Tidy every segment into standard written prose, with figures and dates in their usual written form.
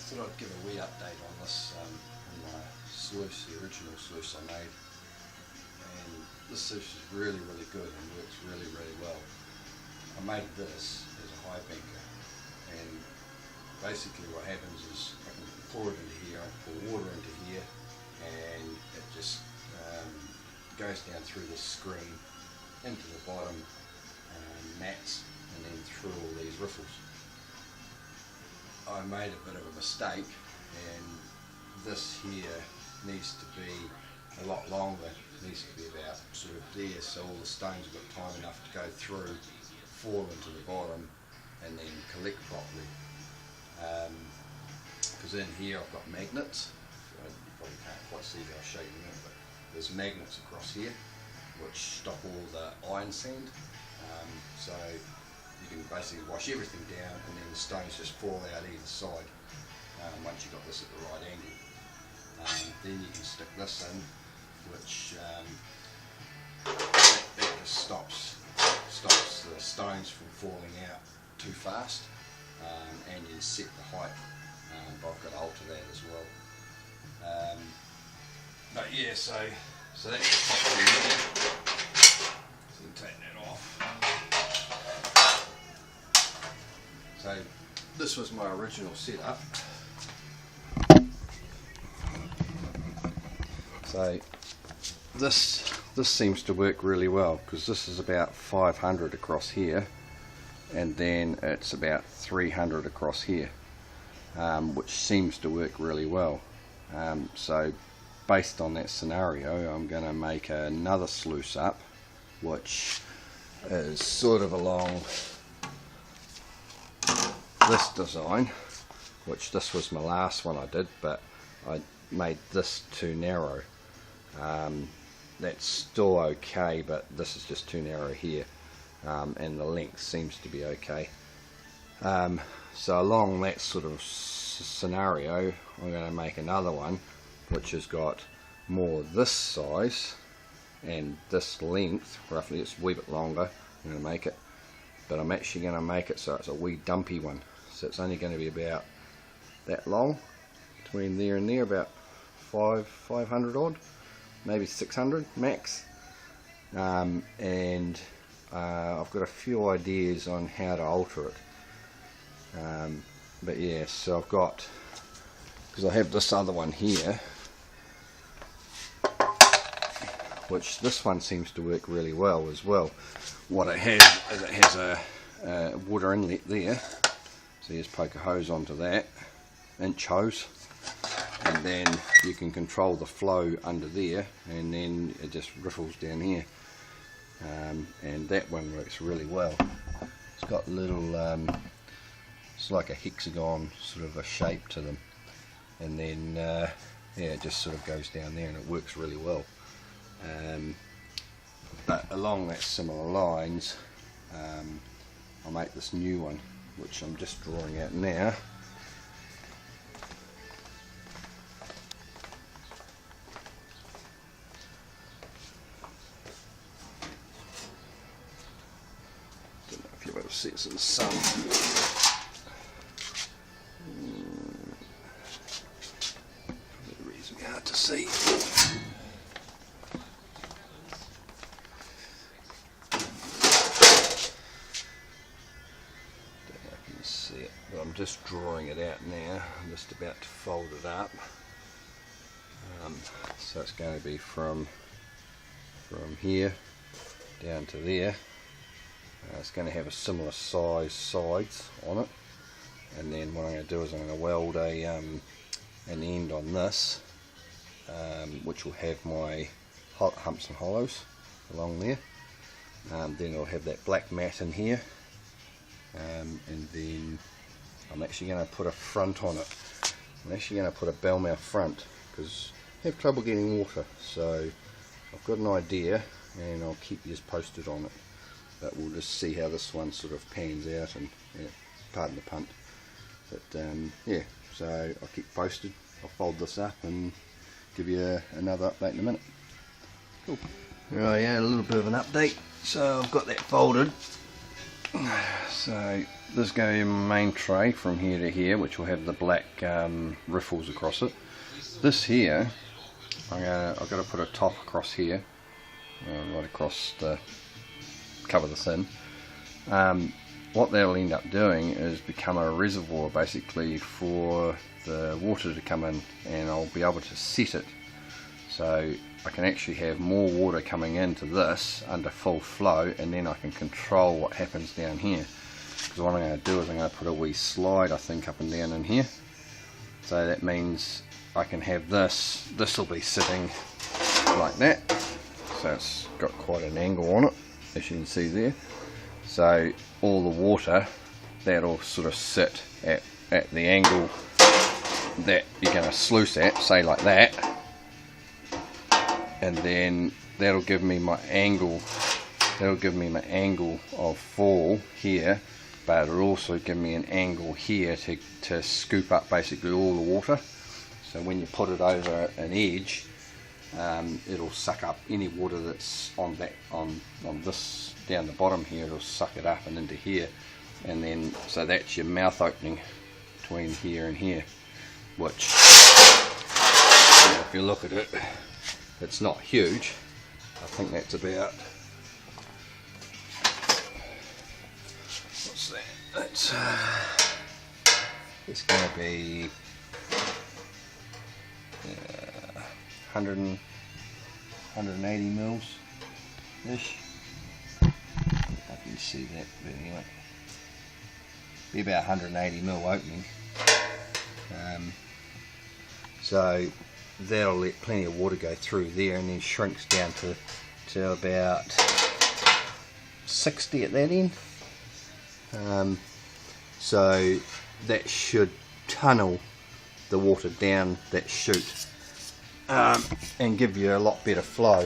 thought I'd give a wee update on this, on my sluice, the original sluice I made. And this sluice is really good and works really well. I made this as a high banker, and basically what happens is I can pour it into here, I can pour water into here, and it just goes down through this screen into the bottom mats and then through all these riffles. I made a bit of a mistake, and this here needs to be a lot longer. It needs to be about sort of there, so all the stones have got time enough to go through, fall into the bottom, and then collect properly. Because in here I've got magnets. You probably can't quite see it, I'll show you in a minute, but there's magnets across here which stop all the iron sand. So you can basically wash everything down, and then the stones just fall out either side once you've got this at the right angle. Then you can stick this in, which that just stops the stones from falling out too fast, and you set the height, but I've got to alter that as well. But yeah, so that's the top of the middle. So you take that off. So this was my original setup. So this seems to work really well, because this is about 500 across here, and then it's about 300 across here, which seems to work really well. So based on that scenario, I'm going to make another sluice up, which is sort of along this design, which this was my last one I did, but I made this too narrow. That's still okay, but this is just too narrow here, and the length seems to be okay. So along that sort of scenario, I'm going to make another one which has got more this size and this length, roughly. It's a wee bit longer. I'm going to make it, but I'm actually going to make it so it's a wee dumpy one, so it's only going to be about that long, between there and there, about 500 odd, maybe 600 max. And I've got a few ideas on how to alter it, but yeah, so I've got, because I have this other one here, which this one seems to work really well as well. What it has is it has a water inlet there, so you just poke a hose onto that, inch hose, and then you can control the flow under there, and then it just riffles down here, and that one works really well. It's got little, it's like a hexagon sort of a shape to them, and then yeah, it just sort of goes down there and it works really well. But along that similar lines, I'll make this new one, which I'm just drawing out now. Don't know if you'll be able to see it in the sun. Probably reasonably hard to see. But I'm just drawing it out now. I'm just about to fold it up. So it's going to be from here down to there. It's going to have a similar size sides on it, and then what I'm going to do is I'm going to weld an end on this, which will have my humps and hollows along there. Then I'll have that black mat in here, and then I'm actually going to put a front on it. I'm actually going to put a bell mouth front, because I have trouble getting water, so I've got an idea, and I'll keep you posted on it. But we'll just see how this one sort of pans out, and yeah, pardon the punt. But yeah, so I'll keep posted. I'll fold this up and give you another update in a minute. Cool. Right, yeah, a little bit of an update. So I've got that folded, So this is going to be my main tray from here to here, which will have the black riffles across it. This here, I've got to put a top across here, right across the cover the tin. What that'll end up doing is become a reservoir basically for the water to come in, and I'll be able to set it so I can actually have more water coming into this under full flow, and then I can control what happens down here. Because what I'm going to do is I'm going to put a wee slide, I think, up and down in here. So that means I can have this will be sitting like that, so it's got quite an angle on it, as you can see there. So all the water, that'll sort of sit at the angle that you're going to sluice at, say like that, and then that'll give me my angle of fall here, but it'll also give me an angle here to scoop up basically all the water. So when you put it over an edge, it'll suck up any water that's on this down the bottom here. It'll suck it up and into here, and then so that's your mouth opening between here and here, which, if you look at it, it's not huge. I think that's about, what's that? That's it's going to be 180 mils ish. I can see that, but anyway, be about 180 mil opening. So that'll let plenty of water go through there, and then shrinks down to about 60 at that end. So that should tunnel the water down that chute, and give you a lot better flow,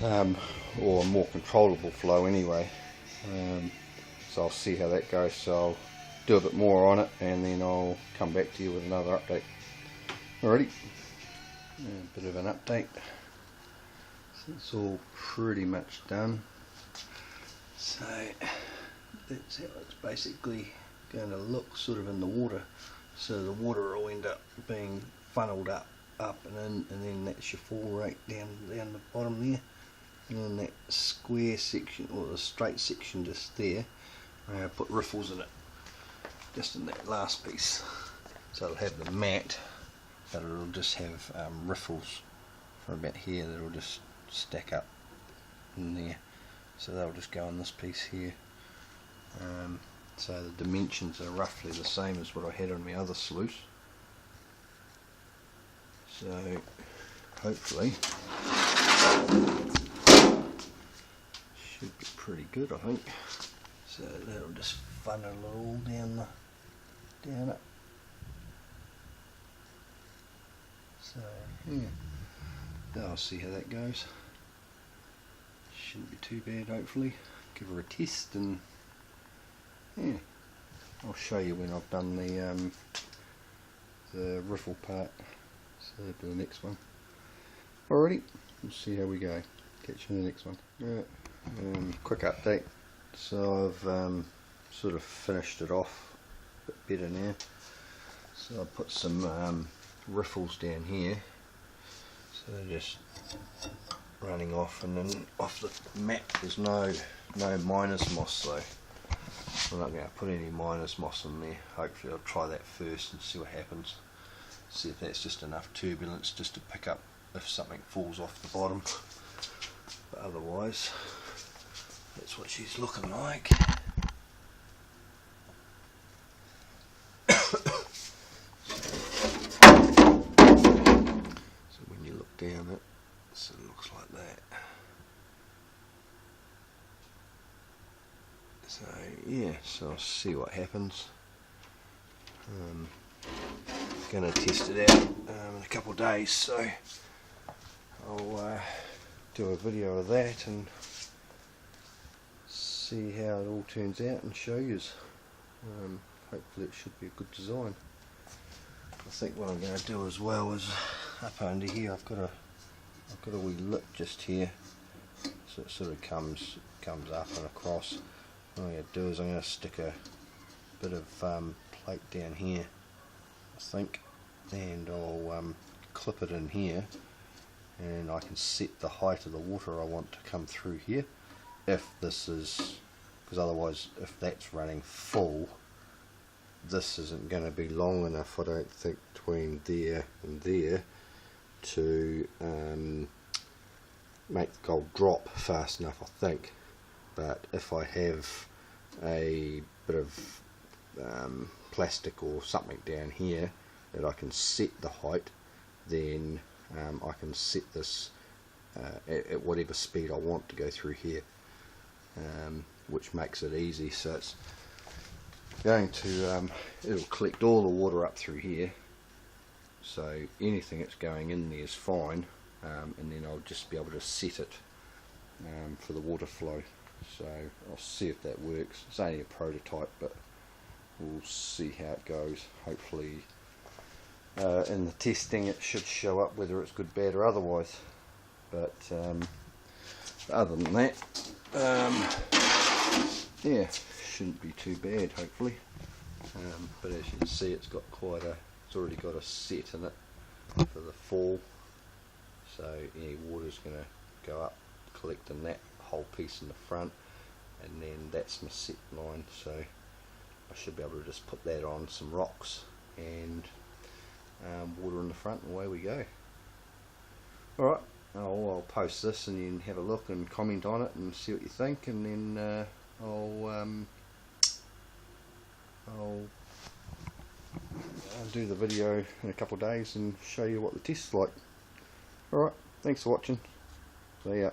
or a more controllable flow anyway. So I'll see how that goes. So I'll do a bit more on it, and then I'll come back to you with another update. Alrighty, a bit of an update. So it's all pretty much done. So that's how it's basically going to look, sort of in the water. So the water will end up being funneled up and in, and then that's your fall rate down the bottom there, and then that square section, or the straight section just there, I'm going to put riffles in it, just in that last piece. So it'll have the mat, but it'll just have riffles for about here that'll just stack up in there. So they'll just go on this piece here. So the dimensions are roughly the same as what I had on my other sluice. So hopefully should be pretty good, I think. So that'll just funnel it all down it. So yeah, I'll see how that goes. Shouldn't be too bad, hopefully. Give her a test, and yeah, I'll show you when I've done the riffle part. So do the next one. Alrighty, we'll see how we go. Catch you in the next one. Alright, quick update. So I've sort of finished it off a bit better now. So I'll put some riffles down here. So they're just running off, and then off the mat there's no minus moss, so I'm not going to put any minus moss in there. Hopefully I'll try that first and see what happens. See if that's just enough turbulence just to pick up if something falls off the bottom. But otherwise, that's what she's looking like. So when you look down it, so it looks like that. So yeah, so I'll see what happens. Going to test it out in a couple of days, so I'll do a video of that and see how it all turns out and show you. Hopefully it should be a good design. I think what I'm going to do as well is up under here I've got a wee lip just here, so it sort of comes up and across. all you do is I'm going to stick a bit of plate down here, I think, and I'll clip it in here, and I can set the height of the water I want to come through here. If this is, because otherwise if that's running full, this isn't going to be long enough, I don't think, between there and there to make the gold drop fast enough, I think. But if I have a bit of plastic or something down here that I can set the height, then I can set this at whatever speed I want to go through here, which makes it easy. So it's going to it'll collect all the water up through here, so anything that's going in there is fine, and then I'll just be able to set it for the water flow. So I'll see if that works. It's only a prototype, but we'll see how it goes. Hopefully in the testing it should show up whether it's good, bad or otherwise. But other than that, yeah, shouldn't be too bad, hopefully. But as you can see, it's already got a set in it for the fall, so any water's going to go up, collect in that whole piece in the front, and then that's my set line, so I should be able to just put that on some rocks and water in the front, and away we go. Alright, I'll post this and then have a look and comment on it and see what you think, and then I'll do the video in a couple of days and show you what the test's like. Alright, thanks for watching. See ya.